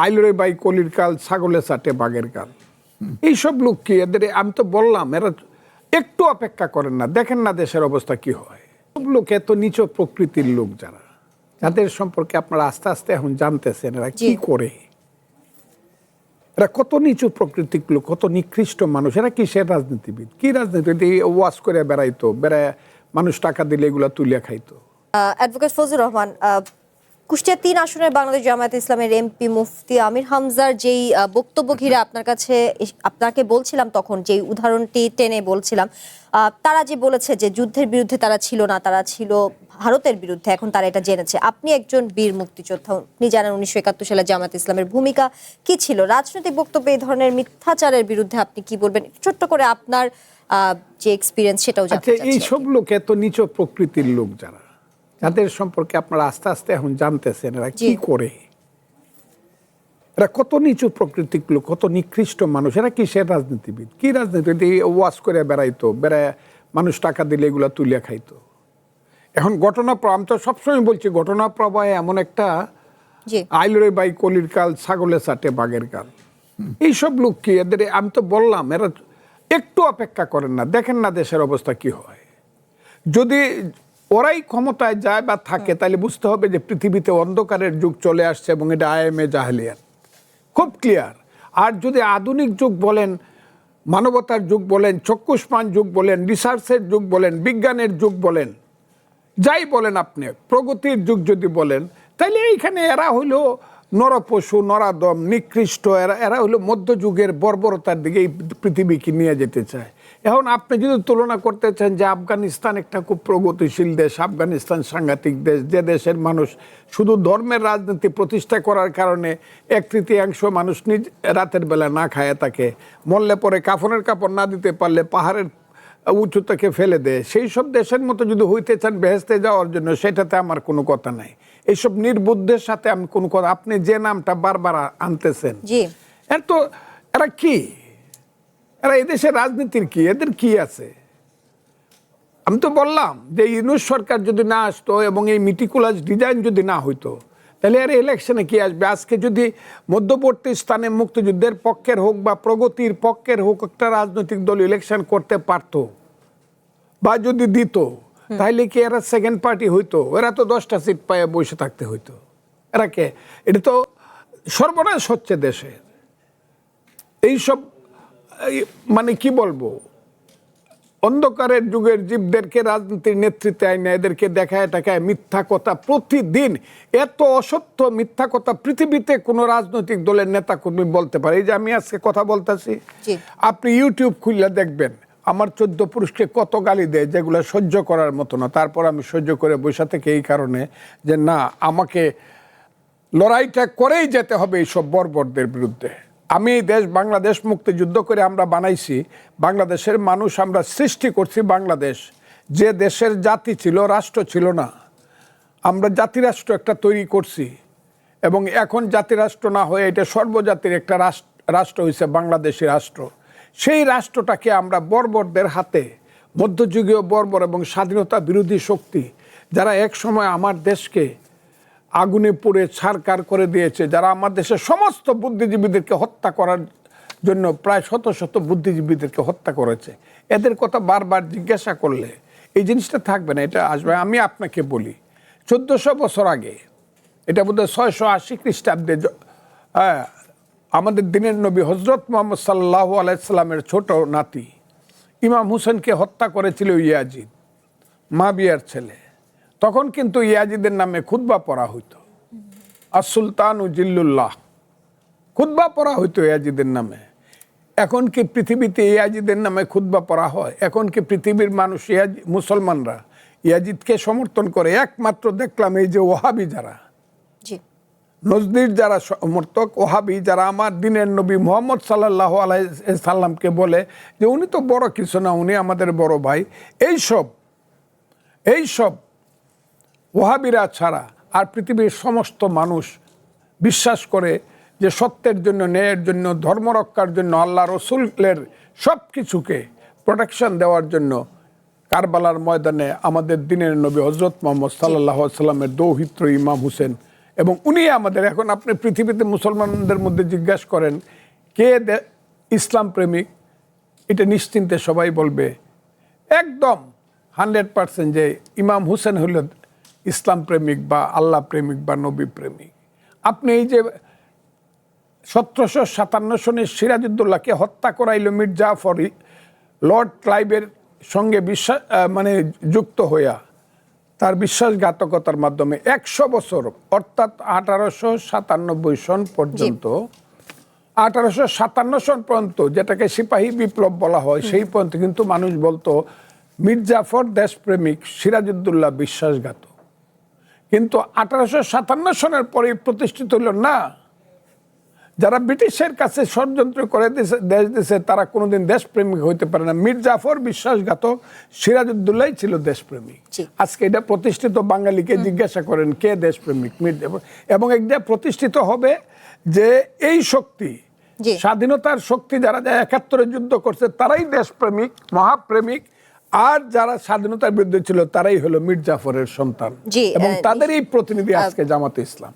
আইলরে by কলির কাল, ছাগলে চাটে বাঘের কাল। এইসব লোক কি এদের, আমি তো বললাম এরা একটু অপেক্ষা করেন না, দেখেন না দেশের অবস্থা কি হয়। সব লোক এত নিচ প্রকৃতির লোক যাদের সম্পর্কে আপনারা আস্তে আস্তে এখন জানতেছেন এরা কি করে, এরা কত নিচু প্রকৃতির লোক, কত নিকৃষ্ট মানুষ। এরা কিসের রাজনীতিবিদ, কি রাজনীতিবিদ? ওয়াজ করে বেড়াইতো, বেড়ায় মানুষ টাকা দিলে এগুলা তুলিয়া খাইতো। অ্যাডভোকেট ফজলুর রহমান, কুষ্টিয়া ৩ আসনের বাংলাদেশ জামায়াতে ইসলামের এমপি মুফতি আমির হামজার যেই বক্তব্য ঘিরে আপনাকে বলছিলাম, তখন যেই উদাহরণটি টেনে বলছিলাম, তারা যে বলেছে যে যুদ্ধের বিরুদ্ধে তারা ছিল না, তারা ছিল ভারতের বিরুদ্ধে, এখন তারা এটা জেনেছে। আপনি একজন বীর মুক্তিযোদ্ধা, আপনি জানেন 1971 সালে জামায়াতে ইসলামের ভূমিকা কি ছিল। রাজনৈতিক বক্তব্যে এই ধরনের মিথ্যাচারের বিরুদ্ধে আপনি কি বলবেন? ছোট্ট করে আপনার যে এক্সপিরিয়েন্স সেটাও জানতে চাচ্ছি। এই সব লোক এত নিচ প্রকৃতির লোক যাদের সম্পর্কে আপনারা আস্তে আস্তে এখন জানতেছেন এরা কি করে, এরা কত নিচু প্রকৃতির লোক, কত নিকৃষ্ট মানুষ। এরা কিসের রাজনীতিবিদ, কি রাজনীতিবিদ? ওয়াজ করে বেড়াইতো, বেড়ায় মানুষ টাকা দিলে এগুলা তুলিয়া খাইতো। এখন আমি তো সবসময় বলছি, ঘটনা প্রবাহে এমন একটা আইলরে বাই কলির কাল, ছাগলে চাটে বাঘের কাল। এইসব লোক কি এদের, আমি তো বললাম এরা একটু অপেক্ষা করেন না, দেখেন না দেশের অবস্থা কি হয়। যদি ওরাই ক্ষমতায় যায় বা থাকে, তাহলে বুঝতে হবে যে পৃথিবীতে অন্ধকারের যুগ চলে আসছে এবং এটা আইএমএ জাহেলিয়াত, খুব ক্লিয়ার। আর যদি আধুনিক যুগ বলেন, মানবতার যুগ বলেন, চক্ষুষ্মান যুগ বলেন, রিসার্চের যুগ বলেন, বিজ্ঞানের যুগ বলেন, যাই বলেন আপনি, প্রগতির যুগ যদি বলেন, তাহলে এইখানে এরা হইল নরপশু, নরাদম, নিকৃষ্ট। এরা হইল মধ্যযুগের বর্বরতার দিকে এই পৃথিবীকে নিয়ে যেতে চায়। এখন আপনি যদি তুলনা করতে চান যে আফগানিস্তান একটা খুব প্রগতিশীল দেশ, আফগানিস্তান সাংঘাতিক দেশ, যে দেশের মানুষ শুধু ধর্মের রাজনীতি প্রতিষ্ঠা করার কারণে 1/3 মানুষ নিজ রাতের বেলা না খায় থাকে, মরলে পরে কাফনের কাপড় না দিতে পারলে পাহাড়ের উঁচু থেকে ফেলে দেয়, সেই সব দেশের মতো যদি হইতে চান বেহেশতে যাওয়ার জন্য, সেটাতে আমার কোনো কথা নাই। এইসব নির্বুদ্ধের সাথে আমি কোনো কথা, আপনি যে নামটা বারবার আনতেছেন, এরা কি, এরা এদেশের রাজনীতির কি, এদের কি আছে? আমি তো বললাম যে ইউনূস সরকার যদি না আসতো এবং এই মিটিকুলাস ডিজাইন যদি না হইতো, তাহলে আর ইলেকশনে কি আসবে? আজকে যদি মধ্যবর্তী স্থানে মুক্তিযুদ্ধের পক্ষের হোক বা প্রগতির পক্ষের হোক একটা রাজনৈতিক দল ইলেকশন করতে পারতো বা যদি দিত, তাহলে কি এরা সেকেন্ড পার্টি হইতো? এরা তো 10টা সিট পায়ে বসে থাকতে হইতো। এরা কে? এটা তো সর্বনাশ হচ্ছে দেশের। এইসব মানে কি বলবো, অন্ধকারের যুগের জীবদেরকে রাজনীতির নেতৃত্বে আইনে এদেরকে দেখায় টাকায় মিথ্যা কথা প্রতিদিন। এত অসত্য মিথ্যা কথা পৃথিবীতে কোন রাজনৈতিক দলের নেতা কর্মী বলতে পারে? এই যে আমি আজকে কথা বলতেছি, আপনি ইউটিউব খুললে দেখবেন আমার 14 পুরুষকে কত গালি দেয়, যেগুলো সহ্য করার মতো না। তারপর আমি সহ্য করে বসে থেকে এই কারণে যে না, আমাকে লড়াইটা করেই যেতে হবে এইসব বর্বরদের বিরুদ্ধে। আমি এই দেশ বাংলাদেশ মুক্তিযুদ্ধ করে আমরা বানাইছি, বাংলাদেশের মানুষ আমরা সৃষ্টি করছি। বাংলাদেশ যে দেশের জাতি ছিল, রাষ্ট্র ছিল না, আমরা জাতিরাষ্ট্র একটা তৈরি করছি এবং এখন জাতিরাষ্ট্র না হয়ে এটা সর্বজাতির একটা রাষ্ট্র হয়েছে বাংলাদেশের রাষ্ট্র। সেই রাষ্ট্রটাকে আমরা বর্বরদের হাতে, মধ্যযুগীয় বর্বর এবং স্বাধীনতা বিরোধী শক্তি যারা এক সময় আমার দেশকে আগুনে পুড়ে ছারখার করে দিয়েছে, যারা আমার দেশের সমস্ত বুদ্ধিজীবীদেরকে হত্যা করার জন্য প্রায় শত শত বুদ্ধিজীবীদেরকে হত্যা করেছে, এদের কথা বারবার জিজ্ঞাসা করলে এই জিনিসটা থাকবে না, এটা আসবে। আমি আপনাকে বলি, 1400 বছর আগে, এটা বোধহয় 680 খ্রিস্টাব্দে, আমাদের দিনের নবী হজরত মুহাম্মদ সাল্লাল্লাহু আলাইহি সাল্লামের ছোট নাতি ইমাম হুসেনকে হত্যা করেছিল ইয়াজিদ, মাবিয়ার ছেলে। তখন কিন্তু ইয়াজিদের নামে খুতবা পড়া হইতো, আর-সুলতান জিল্লুল্লাহ, খুতবা পড়া হইতো ইয়াজিদের নামে। এখন কি পৃথিবীতে ইয়াজিদের নামে খুতবা পড়া হয়? এখন কি পৃথিবীর মানুষ, মুসলমানরা ইয়াজিদকে সমর্থন করে? একমাত্র দেখলাম এই যে ওহাবি যারা, নজদির যারা সমর্থক, ওহাবি যারা আমার দিনের নবী মুহাম্মদ সাল্লাল্লাহু আলাইহি সাল্লামকে বলে যে উনি তো বড় কিছু না, উনি আমাদের বড় ভাই, এইসব ওহাবিরা ছাড়া আর পৃথিবীর সমস্ত মানুষ বিশ্বাস করে যে সত্যের জন্য, ন্যায়ের জন্য, ধর্ম রক্ষার জন্য, আল্লাহ রসুলের সব কিছুকে প্রোটেকশন দেওয়ার জন্য কারবালার ময়দানে আমাদের দিনের নবী হজরত মুহাম্মদ সাল্লাল্লাহু আলাইহি সাল্লামের দৌহিত্র ইমাম হুসেন এবং উনি আমাদের এখন আপনি পৃথিবীতে মুসলমানদের মধ্যে জিজ্ঞাসা করেন কে ইসলাম প্রেমিক, এটা নিশ্চিন্তে সবাই বলবে একদম 100% যে ইমাম হুসেন হল ইসলাম প্রেমিক বা আল্লাহ প্রেমিক বা নবী প্রেমিক। আপনি এই যে 1757 সনে সিরাজউদ্দৌলাকে হত্যা করাইল মীর জাফর লর্ড ক্লাইভের সঙ্গে যুক্ত হইয়া তার বিশ্বাসঘাতকতার মাধ্যমে 100 বছর অর্থাৎ 1897 সন পর্যন্ত 1857 সন পর্যন্ত যেটাকে সিপাহী বিপ্লব বলা হয় সেই পর্যন্ত কিন্তু মানুষ বলতো মীর জাফর দেশপ্রেমিক, সিরাজউদ্দৌলা বিশ্বাসঘাতক। কিন্তু 1857 সনের পরে প্রতিষ্ঠিত হইল না, যারা ব্রিটিশের কাছে ষড়যন্ত্র করে দেশ দিয়েছে তারা কোনোদিন দেশপ্রেমিক হইতে পারে না। মীর জাফর বিশ্বাসঘাতক, সিরাজউদ্দৌলাই ছিল দেশপ্রেমিক। আজকে এটা প্রতিষ্ঠিত বাঙালিকে জিজ্ঞাসা করেন কে দেশপ্রেমিক, মীর জাফর। এবং এটা প্রতিষ্ঠিত হবে যে এই শক্তি, স্বাধীনতার শক্তি যারা 71 যুদ্ধ করছে তারাই দেশপ্রেমিক, মহাপ্রেমিক, আর যারা স্বাধীনতার বিরুদ্ধে ছিল তারাই হলো মীর জাফরের সন্তান এবং তাদেরই প্রতিনিধি আজকে জামাতে ইসলাম।